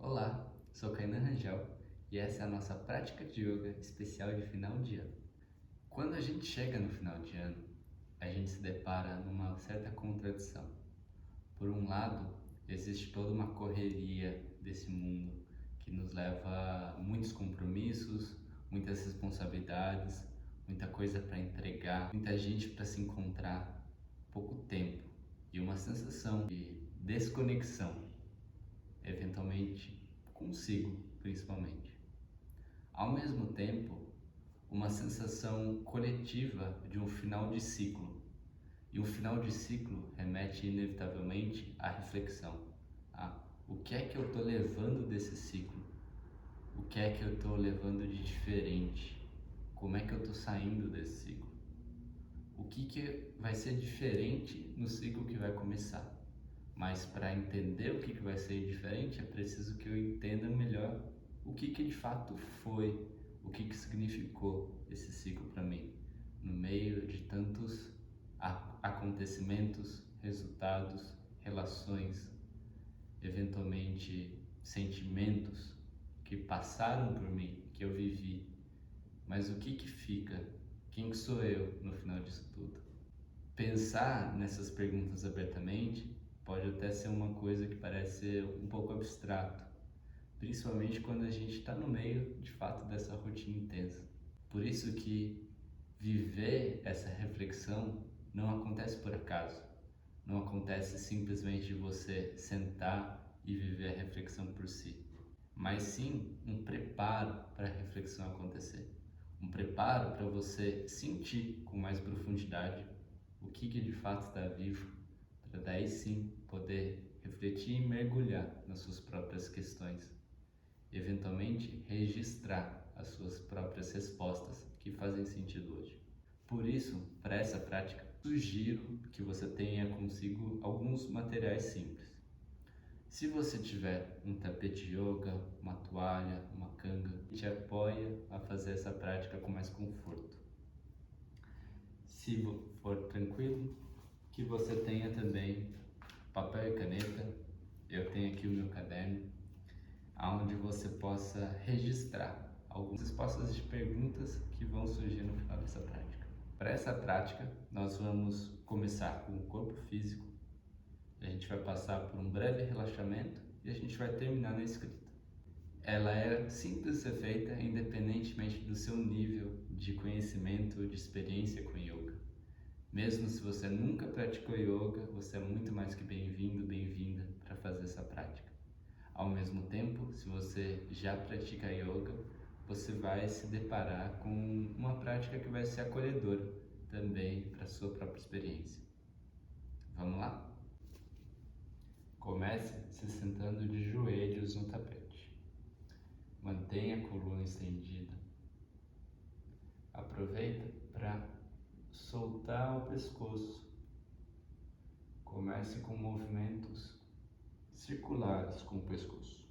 Olá, sou Kainan Rangel e essa é a nossa prática de yoga especial de final de ano. Quando a gente chega no final de ano, a gente se depara numa certa contradição. Por um lado, existe toda uma correria desse mundo que nos leva a muitos compromissos, muitas responsabilidades, muita coisa para entregar, muita gente para se encontrar, pouco tempo e uma sensação de desconexão, eventualmente consigo, principalmente. Ao mesmo tempo, uma sensação coletiva de um final de ciclo. E um final de ciclo remete inevitavelmente à reflexão. O que é que eu estou levando desse ciclo? O que é que eu estou levando de diferente? Como é que eu estou saindo desse ciclo? O que vai ser diferente no ciclo que vai começar? Mas para entender o que vai ser diferente, é preciso que eu entenda melhor o que de fato foi, o que significou esse ciclo para mim, no meio de tantos acontecimentos, resultados, relações, eventualmente sentimentos que passaram por mim, que eu vivi. Mas o que fica? Quem que sou eu no final disso tudo? Pensar nessas perguntas abertamente pode até ser uma coisa que parece ser um pouco abstrato, principalmente quando a gente está no meio, de fato, dessa rotina intensa. Por isso que viver essa reflexão não acontece por acaso, não acontece simplesmente de você sentar e viver a reflexão por si, mas sim um preparo para a reflexão acontecer, um preparo para você sentir com mais profundidade o que de fato está vivo, para daí sim poder refletir e mergulhar nas suas próprias questões, eventualmente registrar as suas próprias respostas que fazem sentido hoje. Por isso, para essa prática, sugiro que você tenha consigo alguns materiais simples. Se você tiver um tapete de yoga, uma toalha, uma canga, te apoia a fazer essa prática com mais conforto. Se for tranquilo, que você tenha também papel e caneta. Eu tenho aqui o meu caderno, onde você possa registrar algumas respostas de perguntas que vão surgir no final dessa prática. Para essa prática, nós vamos começar com o corpo físico, a gente vai passar por um breve relaxamento e a gente vai terminar na escrita. Ela é simples de ser feita independentemente do seu nível de conhecimento, de experiência com yoga. Mesmo se você nunca praticou yoga, você é muito mais que bem-vindo, bem-vinda para fazer essa prática. Ao mesmo tempo, se você já pratica yoga, você vai se deparar com uma prática que vai ser acolhedora também para a sua própria experiência. Vamos lá? Comece se sentando de joelhos no tapete. Mantenha a coluna estendida. Aproveita para soltar o pescoço. Comece com movimentos circulares com o pescoço.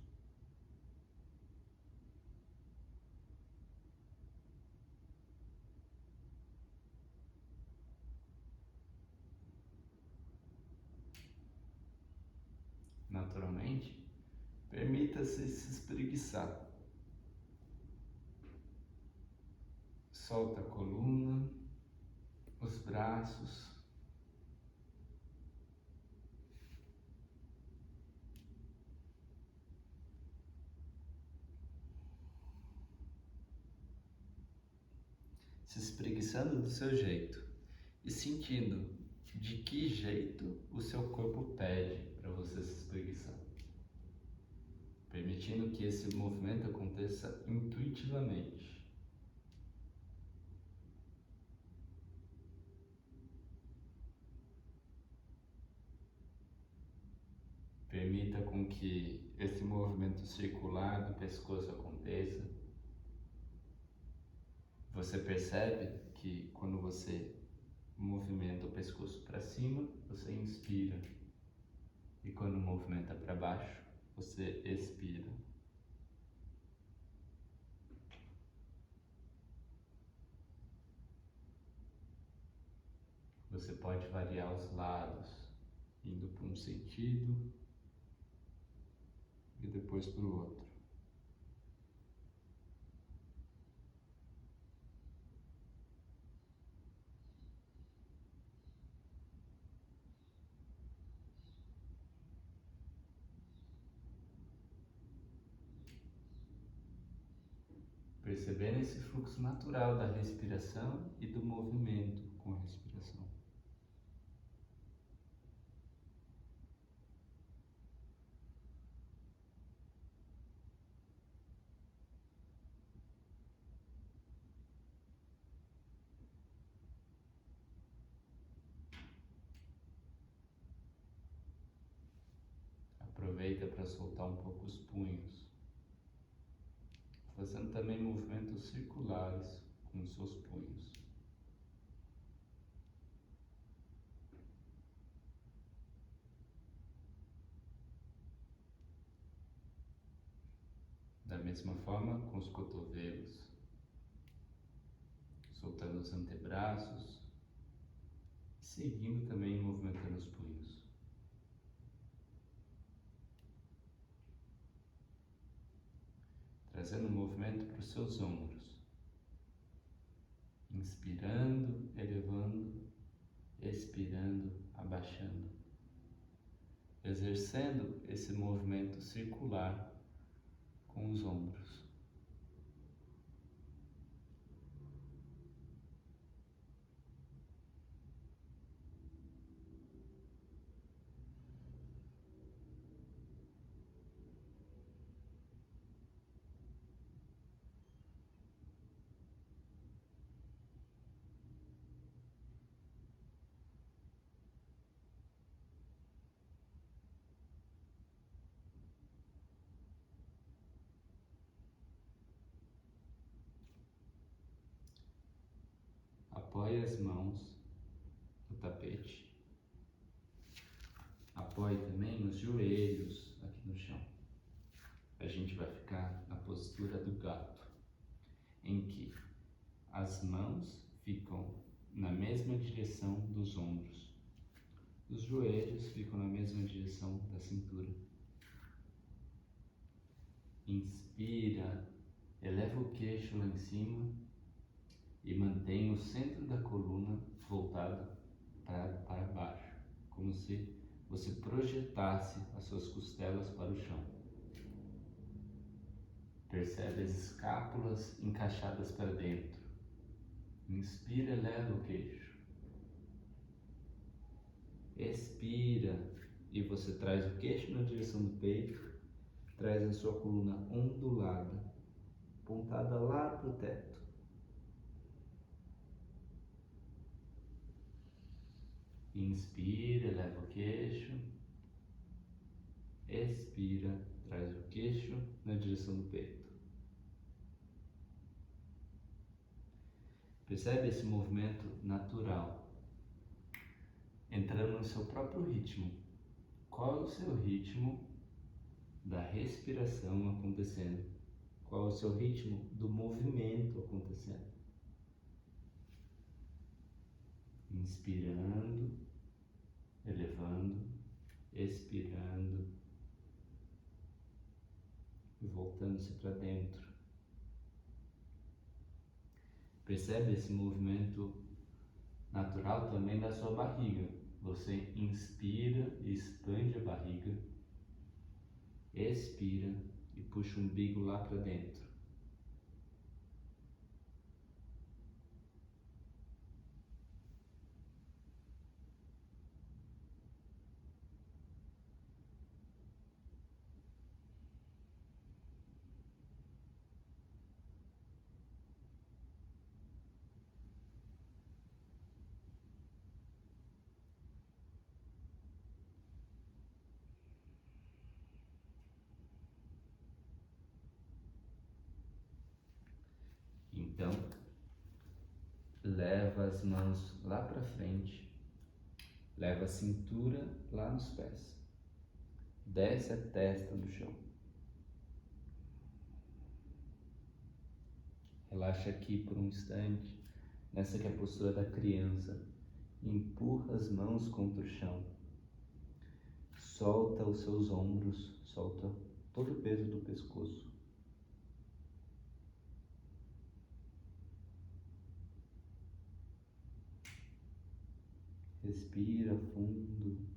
Naturalmente, permita-se se espreguiçar. Solta a coluna, os braços. Se espreguiçando do seu jeito e sentindo de que jeito o seu corpo pede para você se espreguiçar. Permitindo que esse movimento aconteça intuitivamente. Permita com que esse movimento circular do pescoço aconteça. Você percebe que quando você movimenta o pescoço para cima, você inspira. E quando movimenta para baixo, você expira. Você pode variar os lados, indo para um sentido e depois para o outro. Percebendo esse fluxo natural da respiração e do movimento com a respiração. Aproveita para soltar um pouco os punhos, fazendo também movimentos circulares com os seus punhos. Da mesma forma com os cotovelos, soltando os antebraços, seguindo também movimentando os punhos. Trazendo o movimento para os seus ombros. Inspirando, elevando, expirando, abaixando. Exercendo esse movimento circular com os ombros. Apoie as mãos no tapete. Apoie também os joelhos aqui no chão. A gente vai ficar na postura do gato, em que as mãos ficam na mesma direção dos ombros. Os joelhos ficam na mesma direção da cintura. Inspira, eleva o queixo lá em cima e mantenha o centro da coluna voltado para baixo, como se você projetasse as suas costelas para o chão. Percebe as escápulas encaixadas para dentro. Inspira, eleva o queixo. Expira e você traz o queixo na direção do peito, traz a sua coluna ondulada, apontada lá para o teto. Inspira, eleva o queixo. Expira, traz o queixo na direção do peito. Percebe esse movimento natural, entrando no seu próprio ritmo. Qual é o seu ritmo da respiração acontecendo? Qual é o seu ritmo do movimento acontecendo? Inspirando, elevando, expirando e voltando-se para dentro. Percebe esse movimento natural também da sua barriga. Você inspira e expande a barriga, expira e puxa o umbigo lá para dentro. Então, leva as mãos lá para frente, leva a cintura lá nos pés, desce a testa no chão. Relaxa aqui por um instante, nessa que é a postura da criança. Empurra as mãos contra o chão. Solta os seus ombros, solta todo o peso peso do pescoço. Respira fundo.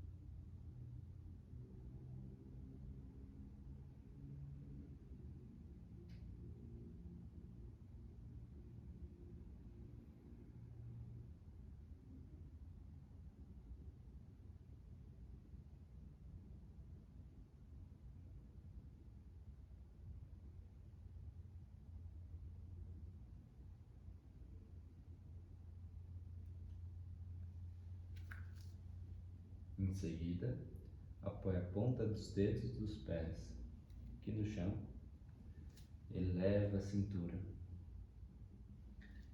Em seguida, apoie a ponta dos dedos dos pés aqui no chão. Eleva a cintura.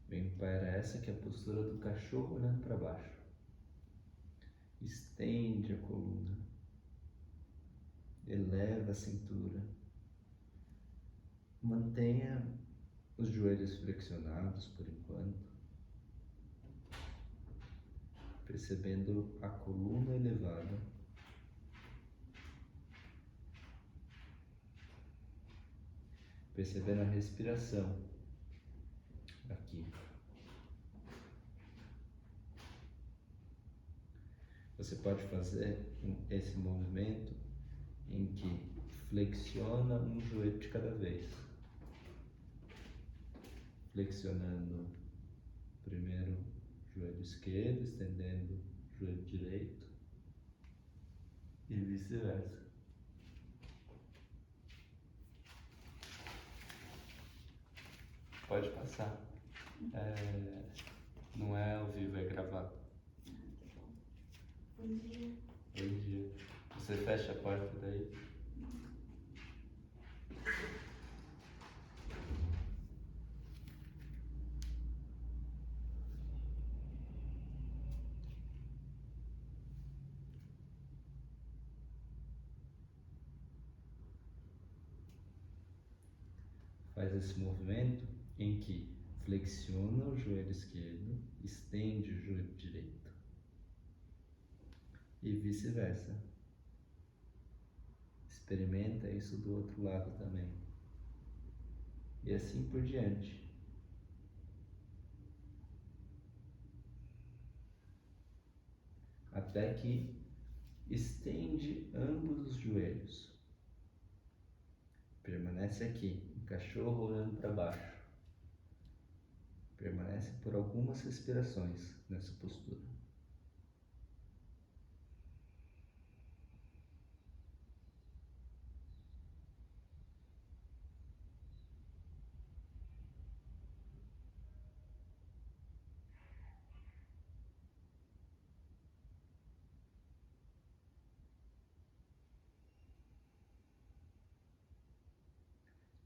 Vem para essa que é a postura do cachorro olhando para baixo. Estende a coluna. Eleva a cintura. Mantenha os joelhos flexionados por enquanto. Percebendo a coluna elevada. Percebendo a respiração aqui. Você pode fazer esse movimento em que flexiona um joelho de cada vez. Flexionando primeiro o joelho esquerdo, estendendo o joelho direito e vice-versa. Pode passar. Não é ao vivo, é gravado. Bom dia. Bom dia. Você fecha a porta daí? Faz esse movimento em que flexiona o joelho esquerdo, estende o joelho direito e vice-versa. Experimenta isso do outro lado também. E assim por diante. Até que estende ambos os joelhos. Permanece aqui, um cachorro olhando para baixo. Permanece por algumas respirações nessa postura.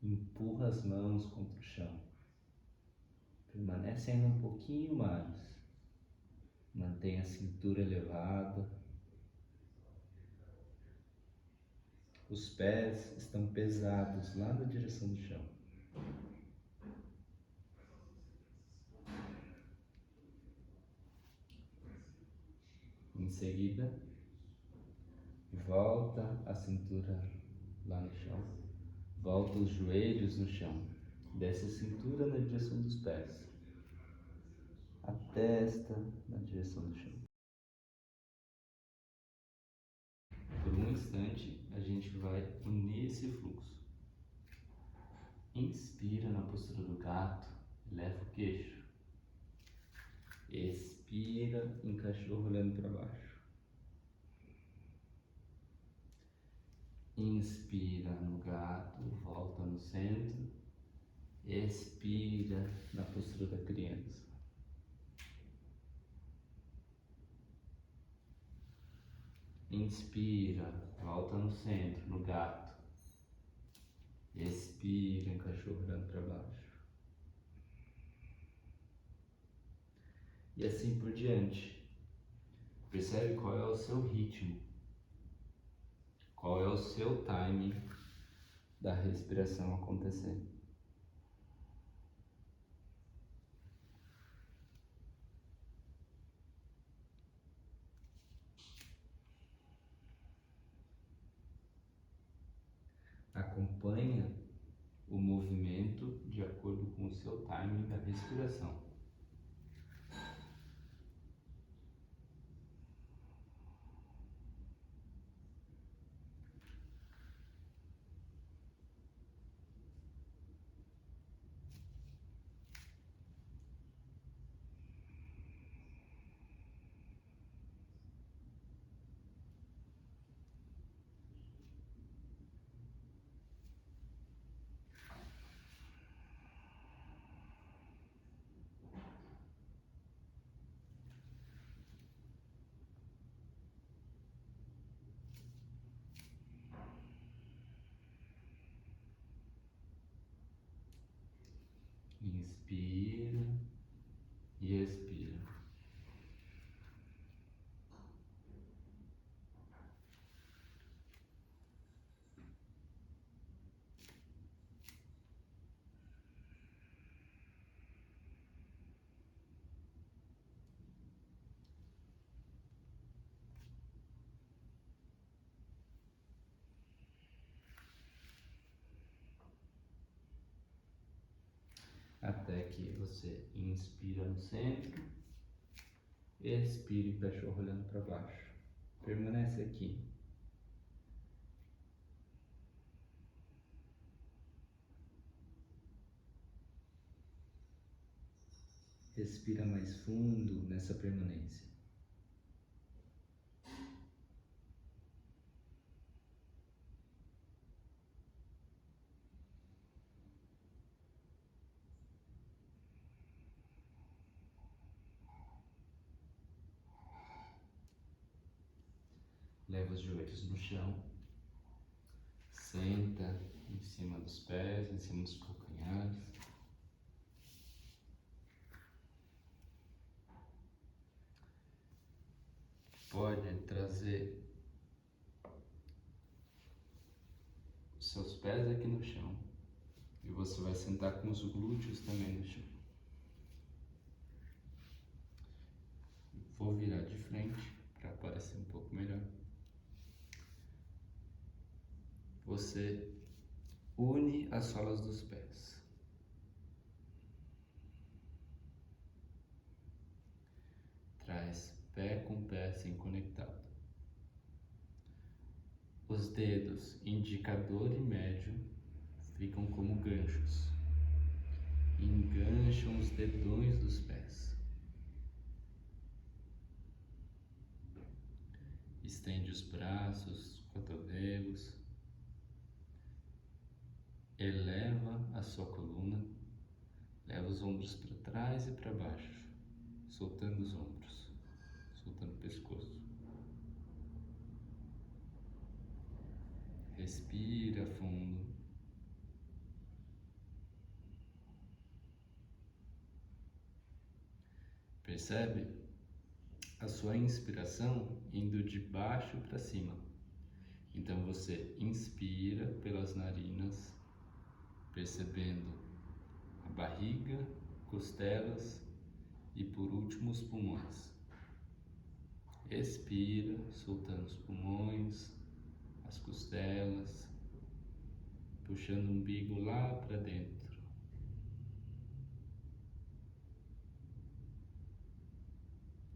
Empurra as mãos contra o chão. Permanece ainda um pouquinho mais. Mantenha a cintura elevada. Os pés estão pesados lá na direção do chão. Em seguida, volta a cintura lá no chão. Volta os joelhos no chão. Desce a cintura na direção dos pés. A testa na direção do chão. Por um instante, a gente vai unir esse fluxo. Inspira na postura do gato, eleva o queixo. Expira em cachorro olhando para baixo. Inspira no gato, volta no centro. Expira na postura da criança. Inspira, volta no centro, no gato. Expira em cachorro olhando para baixo. E assim por diante. Percebe qual é o seu ritmo. Qual é o seu timing da respiração acontecer. A acompanha o movimento de acordo com o seu timing da respiração. Inspira e expira. Até que você inspira no centro, expire, cachorro olhando para baixo. Permanece aqui. Respira mais fundo nessa permanência. Leva os joelhos no chão. Senta em cima dos pés, em cima dos calcanhares. Pode trazer os seus pés aqui no chão. E você vai sentar com os glúteos também no chão. Vou virar de frente para aparecer um pouco melhor. Você une as solas dos pés. Traz pé com pé assim conectado. Os dedos indicador e médio ficam como ganchos. Engancham os dedões dos pés. Estende os braços, cotovelos. Eleva a sua coluna. Leva os ombros para trás e para baixo, soltando os ombros, soltando o pescoço. Respira fundo. Percebe a sua inspiração indo de baixo para cima. Então você inspira pelas narinas, percebendo a barriga, costelas e por último os pulmões. Expira, soltando os pulmões, as costelas, puxando o umbigo lá para dentro.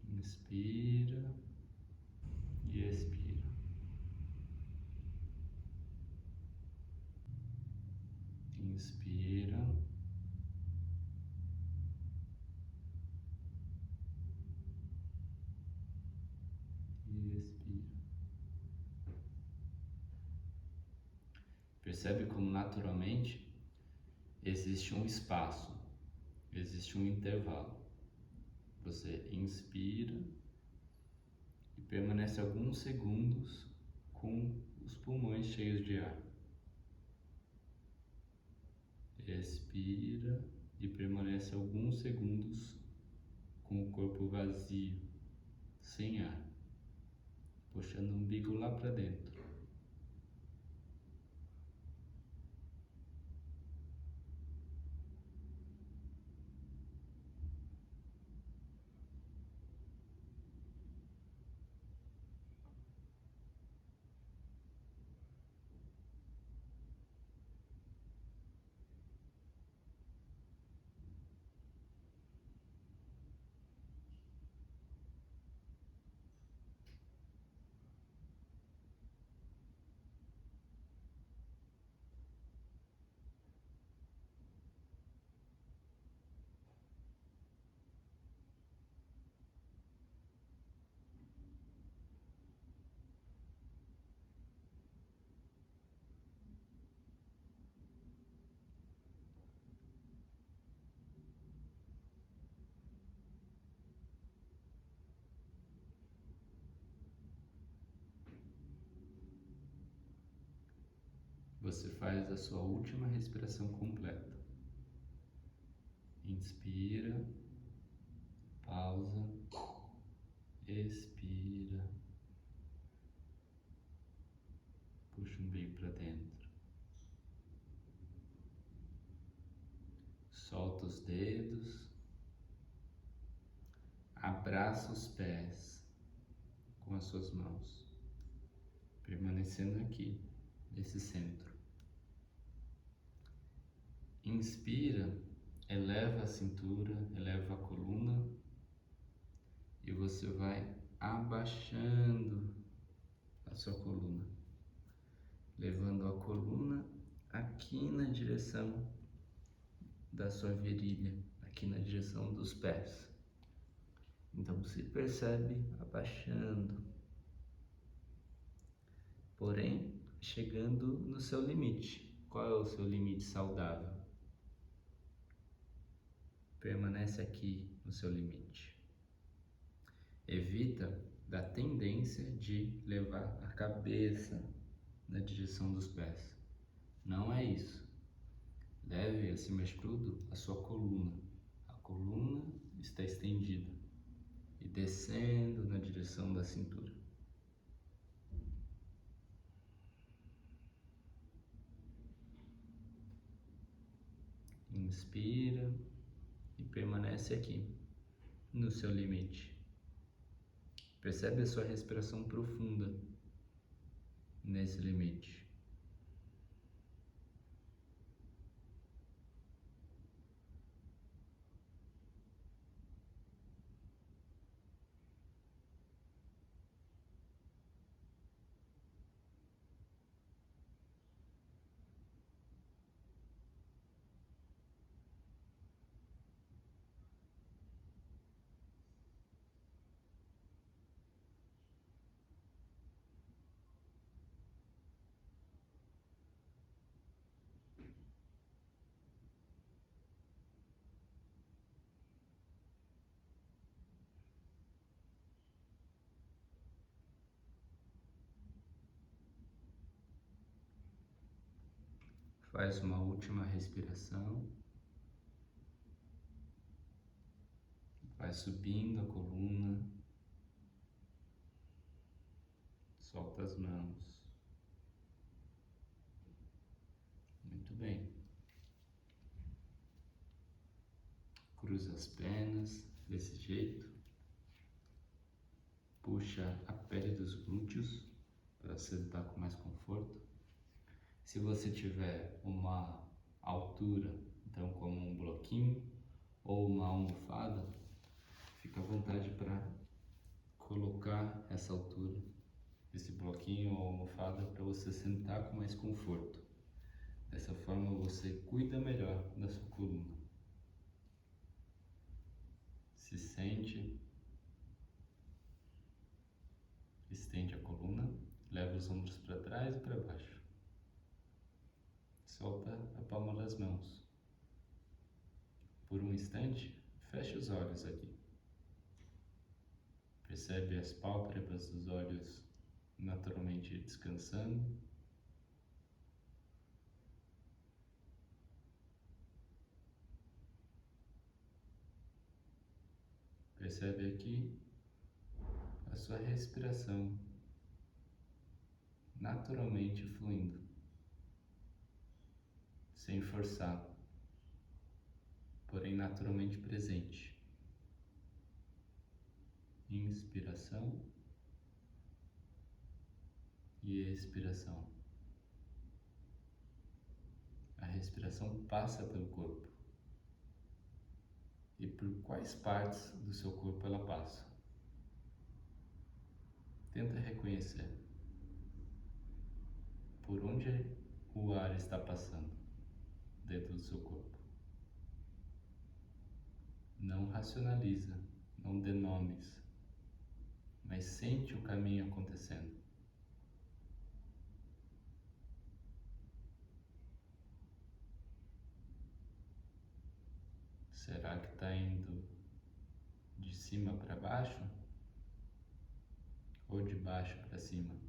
Inspira e expira. Inspira e expira. Percebe como naturalmente existe um espaço, existe um intervalo. Você inspira e permanece alguns segundos com os pulmões cheios de ar. Expira e permanece alguns segundos com o corpo vazio, sem ar, puxando o umbigo lá para dentro. você faz a sua última respiração completa. Inspira, pausa, expira, puxa o umbigo para dentro, solta os dedos, abraça os pés com as suas mãos, permanecendo aqui, nesse centro. Inspira, eleva a cintura, eleva a coluna e você vai abaixando a sua coluna, levando a coluna aqui na direção da sua virilha, aqui na direção dos pés. Então você percebe abaixando, porém chegando no seu limite. Qual é o seu limite saudável? Permanece aqui no seu limite. Evita da tendência de levar a cabeça na direção dos pés. Não é isso. Leve acima de tudo a sua coluna. A coluna está estendida e descendo na direção da cintura. Inspira e permanece aqui, no seu limite. Percebe a sua respiração profunda nesse limite. Faz uma última respiração. Vai subindo a coluna. Solta as mãos. Muito bem. Cruza as pernas desse jeito. Puxa a pele dos glúteos para sentar com mais conforto. Se você tiver uma altura, então como um bloquinho ou uma almofada, fica à vontade para colocar essa altura, esse bloquinho ou almofada, para você sentar com mais conforto. Dessa forma você cuida melhor da sua coluna. Se sente, estende a coluna, leva os ombros para trás e para baixo. Solta a palma das mãos. Por um instante, feche os olhos aqui. Percebe as pálpebras dos olhos naturalmente descansando. Percebe aqui a sua respiração naturalmente fluindo, sem forçar, porém naturalmente presente. Inspiração e expiração. A respiração passa pelo corpo. E por quais partes do seu corpo ela passa? Tenta reconhecer por onde o ar está passando dentro do seu corpo. Não racionaliza, não dê nomes, mas sente o caminho acontecendo. Será que está indo de cima para baixo ou de baixo para cima?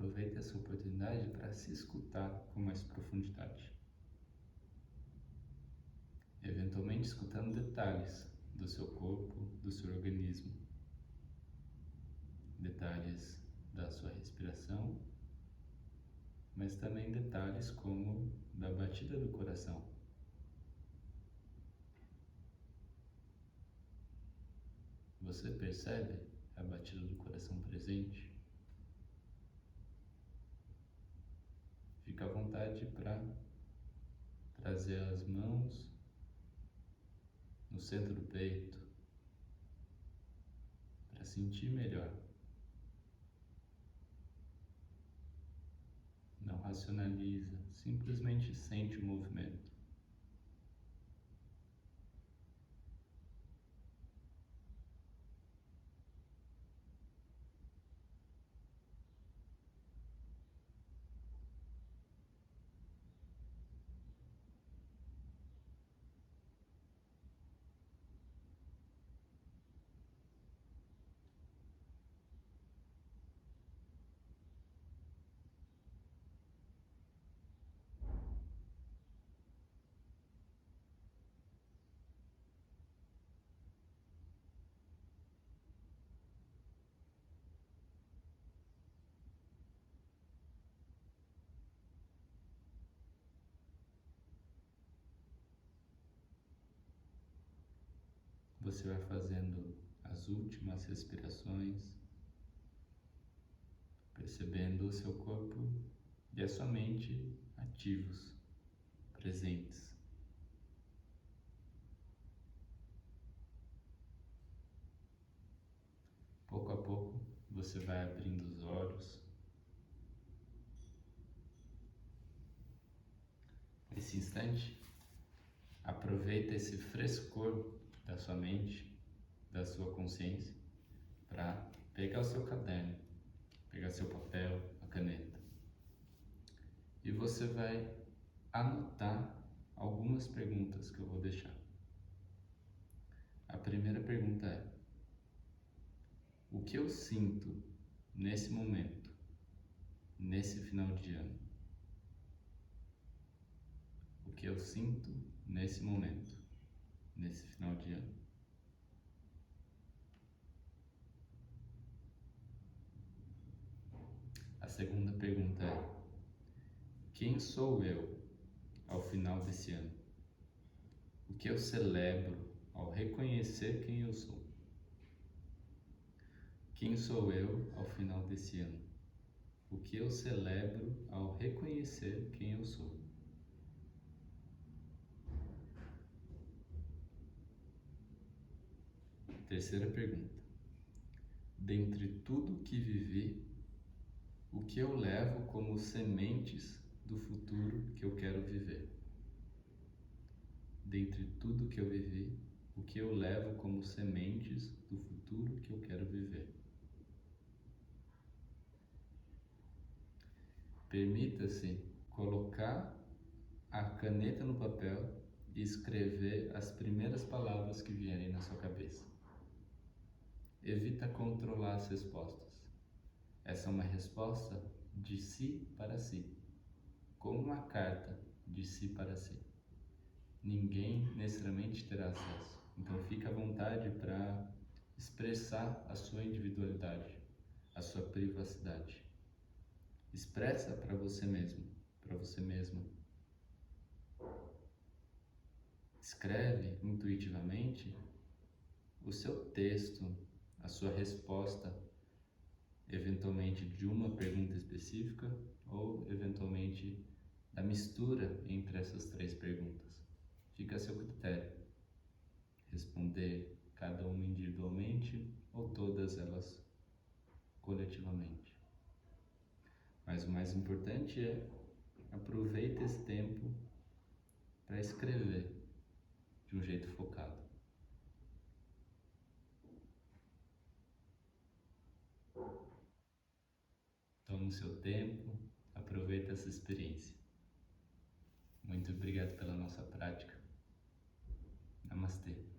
aproveite essa oportunidade para se escutar com mais profundidade. Eventualmente escutando detalhes do seu corpo, do seu organismo, detalhes da sua respiração, mas também detalhes como da batida do coração. Você percebe a batida do coração presente? Fica à vontade para trazer as mãos no centro do peito, para sentir melhor. Não racionaliza, simplesmente sente o movimento. Você vai fazendo as últimas respirações, percebendo o seu corpo e a sua mente ativos, presentes. Pouco a pouco, você vai abrindo os olhos. Nesse instante, aproveita esse frescor da sua mente, da sua consciência, para pegar o seu caderno, pegar seu papel, a caneta. E você vai anotar algumas perguntas que eu vou deixar. A primeira pergunta é: o que eu sinto nesse momento, nesse final de ano? O que eu sinto nesse momento, nesse final de ano? A segunda pergunta é: quem sou eu ao final desse ano? O que eu celebro ao reconhecer quem eu sou? Quem sou eu ao final desse ano? O que eu celebro ao reconhecer quem eu sou? Terceira pergunta: dentre tudo que vivi, o que eu levo como sementes do futuro que eu quero viver? Dentre tudo que eu vivi, o que eu levo como sementes do futuro que eu quero viver? Permita-se colocar a caneta no papel e escrever as primeiras palavras que vierem na sua cabeça. Evita controlar as respostas. Essa é uma resposta de si para si, como uma carta de si para si. Ninguém necessariamente terá acesso, então fique à vontade para expressar a sua individualidade, a sua privacidade. Expressa para você mesmo, para você mesma. Escreve intuitivamente o seu texto, a sua resposta, eventualmente de uma pergunta específica ou eventualmente da mistura entre essas três perguntas. Fica a seu critério responder cada uma individualmente ou todas elas coletivamente. Mas o mais importante é aproveite esse tempo para escrever de um jeito focado. Tome o seu tempo, aproveite essa experiência. Muito obrigado pela nossa prática. Namastê.